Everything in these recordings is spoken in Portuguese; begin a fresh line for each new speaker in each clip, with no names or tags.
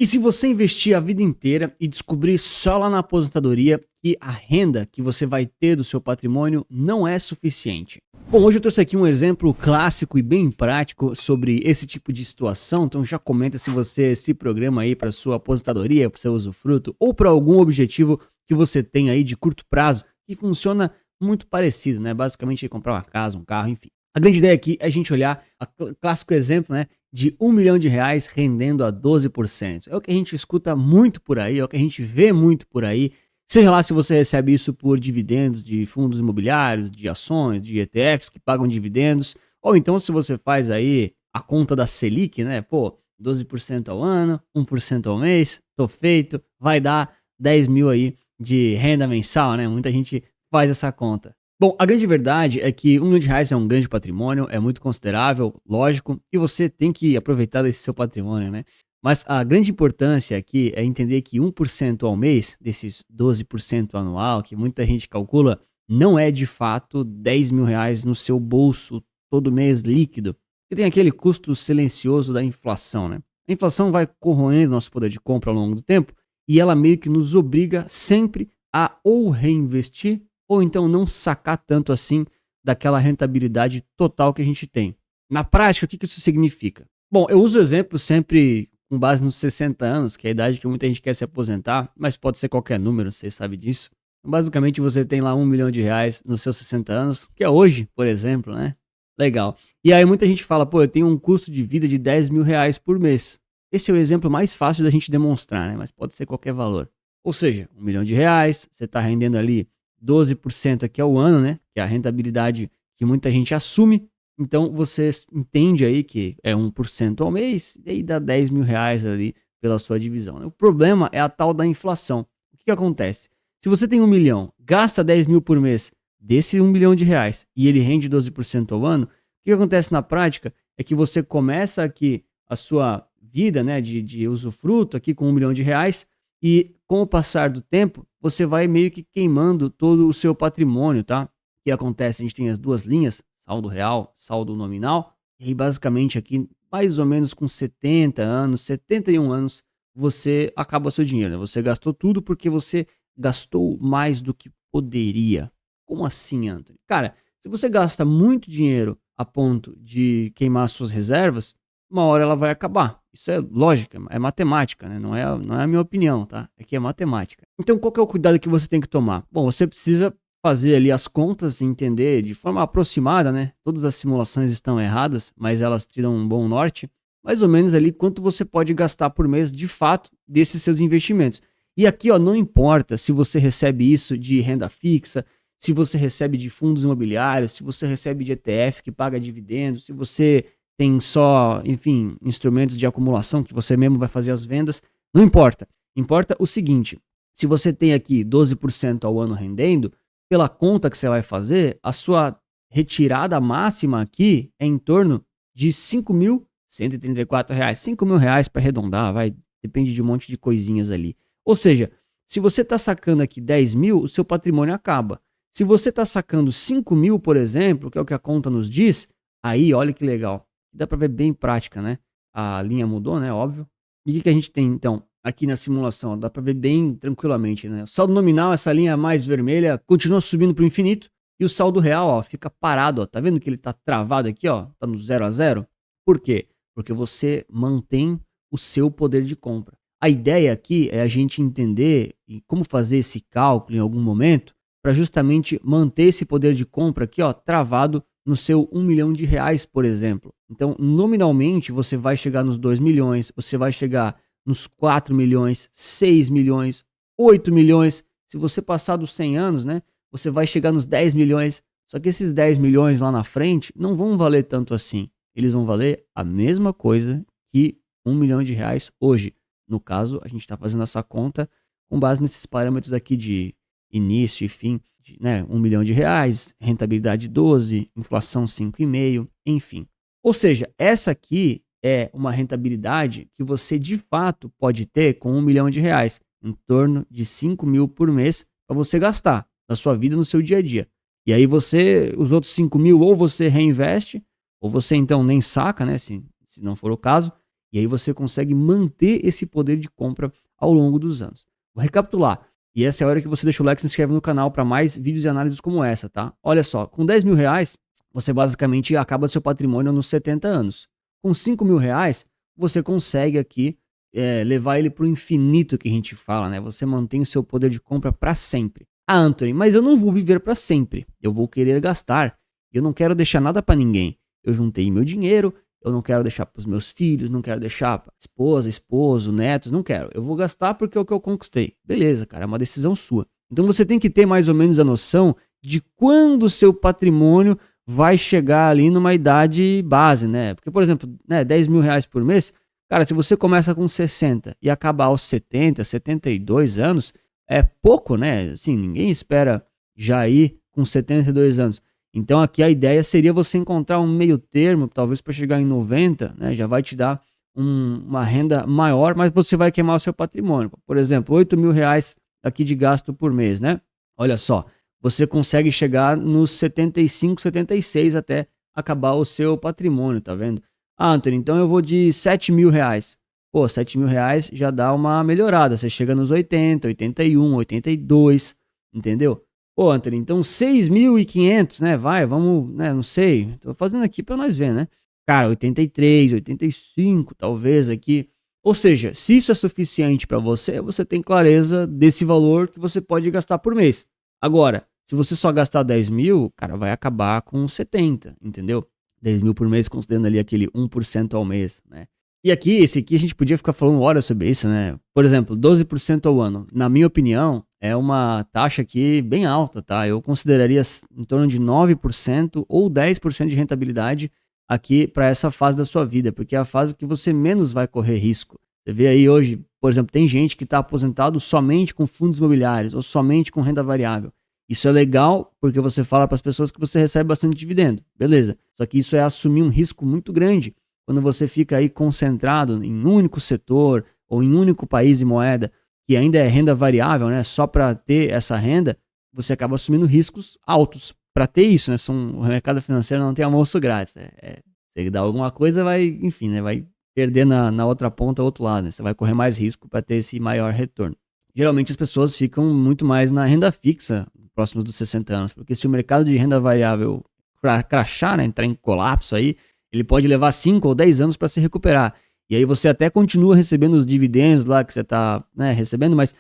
E se você investir a vida inteira e descobrir só lá na aposentadoria que a renda que você vai ter do seu patrimônio não é suficiente? Bom, hoje eu trouxe aqui um exemplo clássico e bem prático sobre esse tipo de situação, então já comenta se você se programa aí para sua aposentadoria, para o seu usufruto ou para algum objetivo que você tem aí de curto prazo, que funciona muito parecido, né? Basicamente comprar uma casa, um carro, enfim. A grande ideia aqui é a gente olhar o clássico exemplo, né, de R$ 1 milhão rendendo a 12%. É o que a gente escuta muito por aí, é o que a gente vê muito por aí. Seja lá se você recebe isso por dividendos de fundos imobiliários, de ações, de ETFs que pagam dividendos, ou então se você faz aí a conta da Selic, né, pô, 12% ao ano, 1% ao mês, tô feito, vai dar 10 mil aí de renda mensal, né? Muita gente faz essa conta. Bom, a grande verdade é que R$ 1 milhão é um grande patrimônio, é muito considerável, lógico, e você tem que aproveitar desse seu patrimônio, né? Mas a grande importância aqui é entender que 1% ao mês, desses 12% anual, que muita gente calcula, não é de fato R$ 10 mil no seu bolso todo mês líquido. E tem aquele custo silencioso da inflação, né? A inflação vai corroendo nosso poder de compra ao longo do tempo e ela meio que nos obriga sempre a ou reinvestir ou então não sacar tanto assim daquela rentabilidade total que a gente tem. Na prática, o que isso significa? Bom, eu uso o exemplo sempre com base nos 60 anos, que é a idade que muita gente quer se aposentar, mas pode ser qualquer número, você sabe disso. Basicamente, você tem lá R$ 1 milhão nos seus 60 anos, que é hoje, por exemplo, né? Legal. E aí muita gente fala, pô, eu tenho um custo de vida de R$ 10 mil por mês. Esse é o exemplo mais fácil da gente demonstrar, né? Mas pode ser qualquer valor. Ou seja, R$ 1 milhão, você está rendendo ali 12% aqui ao ano, né? Que é a rentabilidade que muita gente assume. Então você entende aí que é 1% ao mês, e aí dá R$ 10 mil ali pela sua divisão, né? O problema é a tal da inflação. O que acontece? Se você tem 1 milhão, gasta 10 mil por mês desse R$ 1 milhão e ele rende 12% ao ano, o que acontece na prática é que você começa aqui a sua vida, né, de usufruto aqui com R$ 1 milhão e com o passar do tempo, você vai meio que queimando todo o seu patrimônio, tá? O que acontece? A gente tem as duas linhas, saldo real, saldo nominal, e aí basicamente aqui, mais ou menos com 70 anos, 71 anos, você acaba seu dinheiro, né? Você gastou tudo porque você gastou mais do que poderia. Como assim, Anthony? Cara, se você gasta muito dinheiro a ponto de queimar suas reservas, uma hora ela vai acabar. Isso é lógica, é matemática, né? Não é a minha opinião, tá? É que é matemática. Então, qual que é o cuidado que você tem que tomar? Bom, você precisa fazer ali as contas e entender de forma aproximada, né? Todas as simulações estão erradas, mas elas tiram um bom norte. Mais ou menos ali quanto você pode gastar por mês de fato desses seus investimentos. E aqui, ó, não importa se você recebe isso de renda fixa, se você recebe de fundos imobiliários, se você recebe de ETF que paga dividendos, se você tem só, enfim, instrumentos de acumulação que você mesmo vai fazer as vendas, não importa. Importa o seguinte, se você tem aqui 12% ao ano rendendo, pela conta que você vai fazer, a sua retirada máxima aqui é em torno de R$ 5.134. R$ 5.000 para arredondar, vai, depende de um monte de coisinhas ali. Ou seja, se você está sacando aqui 10 mil, o seu patrimônio acaba. Se você está sacando 5 mil, por exemplo, que é o que a conta nos diz, aí olha que legal. Dá para ver bem prática, né? A linha mudou, né? Óbvio. E o que a gente tem, então, aqui na simulação? Dá para ver bem tranquilamente, né? O saldo nominal, essa linha mais vermelha, continua subindo para o infinito. E o saldo real, ó, fica parado, ó. Tá vendo que ele tá travado aqui, ó? Tá no 0 a 0. Por quê? Porque você mantém o seu poder de compra. A ideia aqui é a gente entender e como fazer esse cálculo em algum momento para justamente manter esse poder de compra aqui, ó, travado no seu R$ 1 milhão, por exemplo. Então, nominalmente, você vai chegar nos 2 milhões, você vai chegar nos 4 milhões, 6 milhões, 8 milhões. Se você passar dos 100 anos, né, você vai chegar nos 10 milhões. Só que esses 10 milhões lá na frente não vão valer tanto assim. Eles vão valer a mesma coisa que R$ 1 milhão hoje. No caso, a gente está fazendo essa conta com base nesses parâmetros aqui de início e fim, né, R$ 1 milhão, rentabilidade 12, inflação 5,5, enfim. Ou seja, essa aqui é uma rentabilidade que você de fato pode ter com R$ 1 milhão, em torno de 5 mil por mês para você gastar na sua vida, no seu dia a dia. E aí você, os outros 5 mil ou você reinveste, ou você então nem saca, né, se não for o caso, E aí você consegue manter esse poder de compra ao longo dos anos. Vou recapitular. E essa é a hora que você deixa o like e se inscreve no canal para mais vídeos e análises como essa, tá? Olha só, com 10 mil reais, você basicamente acaba seu patrimônio nos 70 anos. Com 5 mil reais, você consegue aqui levar ele para o infinito que a gente fala, né? Você mantém o seu poder de compra para sempre. Ah, Anthony, mas eu não vou viver para sempre. Eu vou querer gastar. Eu não quero deixar nada para ninguém. Eu juntei meu dinheiro, eu não quero deixar para os meus filhos, não quero deixar para esposa, esposo, netos, não quero. Eu vou gastar porque é o que eu conquistei. Beleza, cara, é uma decisão sua. Então você tem que ter mais ou menos a noção de quando o seu patrimônio vai chegar ali numa idade base, né? Porque, por exemplo, né, 10 mil reais por mês, cara, se você começa com 60 e acabar aos 70, 72 anos, é pouco, né? Assim, ninguém espera já ir com 72 anos. Então aqui a ideia seria você encontrar um meio termo, talvez para chegar em 90, né? Já vai te dar uma renda maior, mas você vai queimar o seu patrimônio. Por exemplo, 8 mil reais aqui de gasto por mês, né? Olha só, você consegue chegar nos 75, 76 até acabar o seu patrimônio, tá vendo? Ah, Antônio, então eu vou de 7 mil reais. Pô, 7 mil reais já dá uma melhorada. Você chega nos 80, 81, 82, entendeu? Pô, Antônio, então 6.500, né? Vai, vamos, né? Não sei. Tô fazendo aqui pra nós ver, né? Cara, 83, 85, talvez aqui. Ou seja, se isso é suficiente pra você, você tem clareza desse valor que você pode gastar por mês. Agora, se você só gastar 10 mil, cara, vai acabar com 70, entendeu? 10 mil por mês, considerando ali aquele 1% ao mês, né? E aqui, esse aqui a gente podia ficar falando horas sobre isso, né? Por exemplo, 12% ao ano. Na minha opinião, é uma taxa aqui bem alta, tá? Eu consideraria em torno de 9% ou 10% de rentabilidade aqui para essa fase da sua vida, porque é a fase que você menos vai correr risco. Você vê aí hoje, por exemplo, tem gente que está aposentado somente com fundos imobiliários ou somente com renda variável. Isso é legal porque você fala para as pessoas que você recebe bastante dividendo, beleza. Só que isso é assumir um risco muito grande quando você fica aí concentrado em um único setor ou em um único país e moeda, que ainda é renda variável, né? Só para ter essa renda, você acaba assumindo riscos altos para ter isso, né? O mercado financeiro não tem almoço grátis, né? Se dá alguma coisa, vai, enfim, né? Vai perder na outra ponta, outro lado, né? Você vai correr mais risco para ter esse maior retorno. Geralmente as pessoas ficam muito mais na renda fixa próximos dos 60 anos, porque se o mercado de renda variável crashar, né, entrar em colapso aí, ele pode levar 5 ou 10 anos para se recuperar. E aí você até continua recebendo os dividendos lá que você está, né, recebendo, mas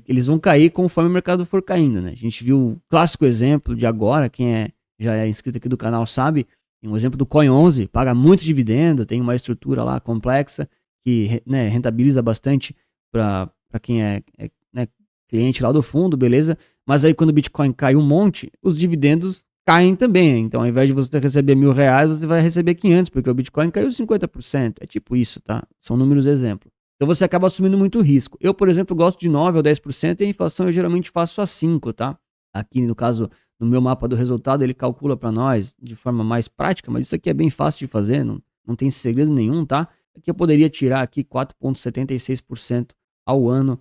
eles vão cair conforme o mercado for caindo, né? A gente viu um clássico exemplo de agora, quem já é inscrito aqui do canal sabe, tem um exemplo do Coin 11, paga muito dividendo, tem uma estrutura lá complexa que, né, rentabiliza bastante para quem né, cliente lá do fundo, beleza? Mas aí quando o Bitcoin cai um monte, os dividendos caem também. Então, ao invés de você receber R$ 1.000, você vai receber 500, porque o Bitcoin caiu 50%. É tipo isso, tá? São números exemplo. Então você acaba assumindo muito risco. Eu, por exemplo, gosto de 9 ou 10% e a inflação eu geralmente faço a 5, tá? Aqui, no caso, no meu mapa do resultado, ele calcula para nós de forma mais prática, mas isso aqui é bem fácil de fazer, não tem segredo nenhum, tá? Aqui eu poderia tirar aqui 4,76% ao ano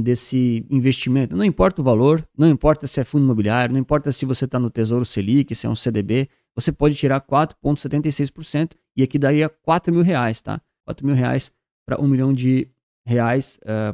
desse investimento. Não importa o valor, não importa se é fundo imobiliário, não importa se você está no Tesouro Selic, se é um CDB, você pode tirar 4,76% e aqui daria R$ 4.000, tá? R$ 4.000 para R$ 1 milhão,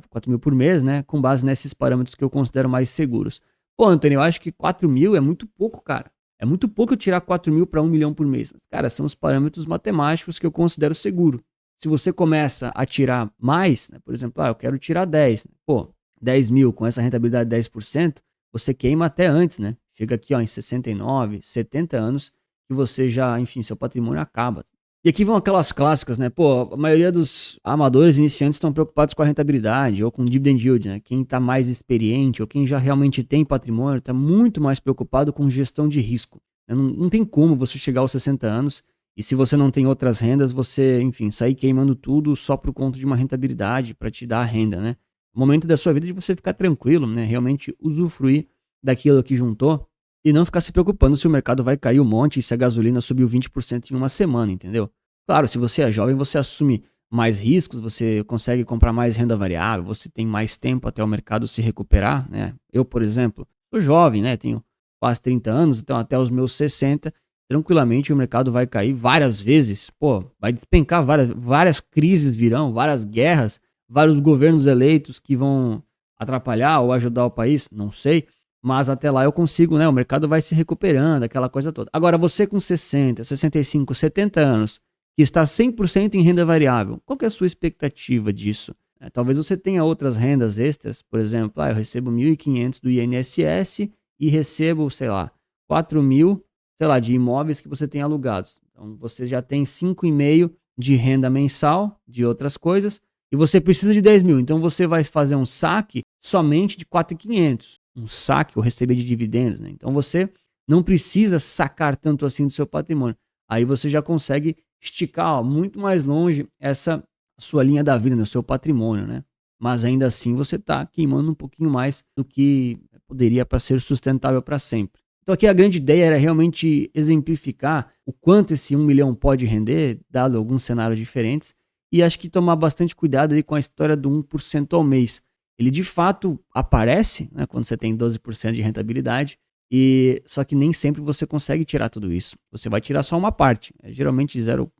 4 mil por mês, né? Com base nesses parâmetros que eu considero mais seguros. Pô, Antônio, eu acho que 4 mil é muito pouco, cara. É muito pouco eu tirar 4 mil para 1 milhão por mês. Cara, são os parâmetros matemáticos que eu considero seguro. Se você começa a tirar mais, né, por exemplo, eu quero tirar 10, né? Pô, 10 mil com essa rentabilidade de 10%, você queima até antes, né? Chega aqui ó, em 69, 70 anos que você já, enfim, seu patrimônio acaba. E aqui vão aquelas clássicas, né? Pô, a maioria dos amadores iniciantes estão preocupados com a rentabilidade ou com dividend yield, né? Quem está mais experiente ou quem já realmente tem patrimônio está muito mais preocupado com gestão de risco. Não tem como você chegar aos 60 anos e se você não tem outras rendas, você, enfim, sair queimando tudo só por conta de uma rentabilidade para te dar a renda, né? O momento da sua vida de você ficar tranquilo, né? Realmente usufruir daquilo que juntou e não ficar se preocupando se o mercado vai cair um monte e se a gasolina subiu 20% em uma semana, entendeu? Claro, se você é jovem, você assume mais riscos, você consegue comprar mais renda variável, você tem mais tempo até o mercado se recuperar, né? Eu, por exemplo, sou jovem, né? Tenho quase 30 anos, então até os meus 60 tranquilamente o mercado vai cair várias vezes, pô, vai despencar, várias crises virão, várias guerras, vários governos eleitos que vão atrapalhar ou ajudar o país, não sei, mas até lá eu consigo, né? O mercado vai se recuperando, aquela coisa toda. Agora, você com 60, 65, 70 anos, que está 100% em renda variável, qual que é a sua expectativa disso? Talvez você tenha outras rendas extras, por exemplo, eu recebo 1.500 do INSS e recebo, sei lá, 4.000, sei lá, de imóveis que você tem alugados. Então, você já tem 5,5 de renda mensal, de outras coisas, e você precisa de 10.000. Então, você vai fazer um saque somente de 4.500. Um saque ou receber de dividendos, né? Então, você não precisa sacar tanto assim do seu patrimônio. Aí você já consegue esticar muito mais longe essa sua linha da vida, no seu patrimônio, né? Mas ainda assim você está queimando um pouquinho mais do que poderia para ser sustentável para sempre. Então aqui a grande ideia era realmente exemplificar o quanto esse 1 milhão pode render, dado alguns cenários diferentes, e acho que tomar bastante cuidado aí com a história do 1% ao mês. Ele de fato aparece, né, quando você tem 12% de rentabilidade, e só que nem sempre você consegue tirar tudo isso. Você vai tirar só uma parte, geralmente 0,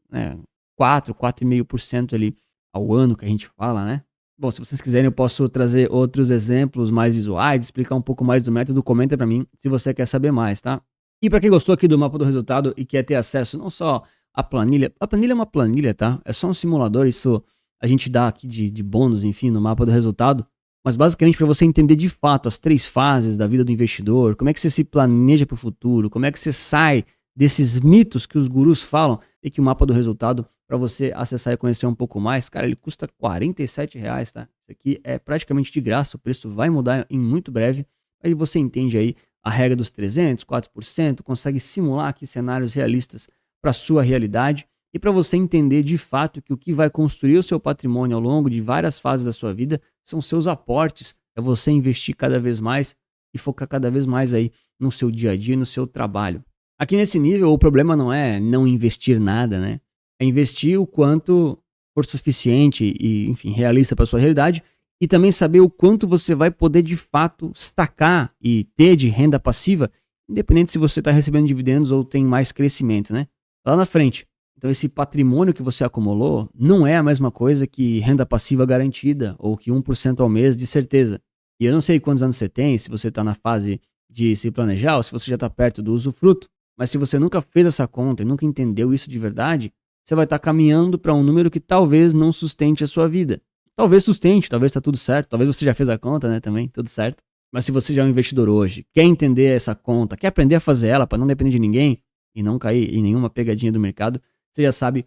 4,5% ali ao ano que a gente fala, né? Bom, se vocês quiserem eu posso trazer outros exemplos mais visuais, explicar um pouco mais do método, comenta pra mim se você quer saber mais, tá? E pra quem gostou aqui do mapa do resultado e quer ter acesso não só à planilha, a planilha é uma planilha, tá? É só um simulador, isso a gente dá aqui de bônus, enfim, no mapa do resultado, mas basicamente para você entender de fato as 3 fases da vida do investidor, como é que você se planeja para o futuro, como é que você sai desses mitos que os gurus falam, e que o mapa do resultado, para você acessar e conhecer um pouco mais, cara, ele custa R$ 47, tá? Isso aqui é praticamente de graça, o preço vai mudar em muito breve. Aí você entende aí a regra dos 300, 4%, consegue simular aqui cenários realistas para sua realidade e para você entender de fato que o que vai construir o seu patrimônio ao longo de várias fases da sua vida são seus aportes, é você investir cada vez mais e focar cada vez mais aí no seu dia a dia, no seu trabalho. Aqui nesse nível, o problema não é não investir nada, né? É investir o quanto for suficiente e, enfim, realista para sua realidade e também saber o quanto você vai poder de fato sacar e ter de renda passiva, independente se você está recebendo dividendos ou tem mais crescimento, né? Lá na frente. Então esse patrimônio que você acumulou não é a mesma coisa que renda passiva garantida ou que 1% ao mês de certeza. E eu não sei quantos anos você tem, se você está na fase de se planejar ou se você já está perto do usufruto, mas se você nunca fez essa conta e nunca entendeu isso de verdade, você vai estar caminhando para um número que talvez não sustente a sua vida. Talvez sustente, talvez está tudo certo, talvez você já fez a conta, né, também, tudo certo. Mas se você já é um investidor hoje, quer entender essa conta, quer aprender a fazer ela para não depender de ninguém e não cair em nenhuma pegadinha do mercado, você já sabe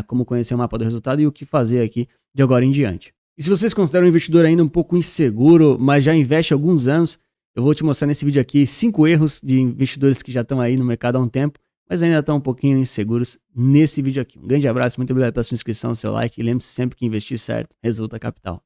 como conhecer o mapa do resultado e o que fazer aqui de agora em diante. E se vocês consideram um investidor ainda um pouco inseguro, mas já investe há alguns anos, eu vou te mostrar nesse vídeo aqui 5 erros de investidores que já estão aí no mercado há um tempo, mas ainda estão um pouquinho inseguros nesse vídeo aqui. Um grande abraço, muito obrigado pela sua inscrição, seu like e lembre-se sempre que investir certo resulta capital.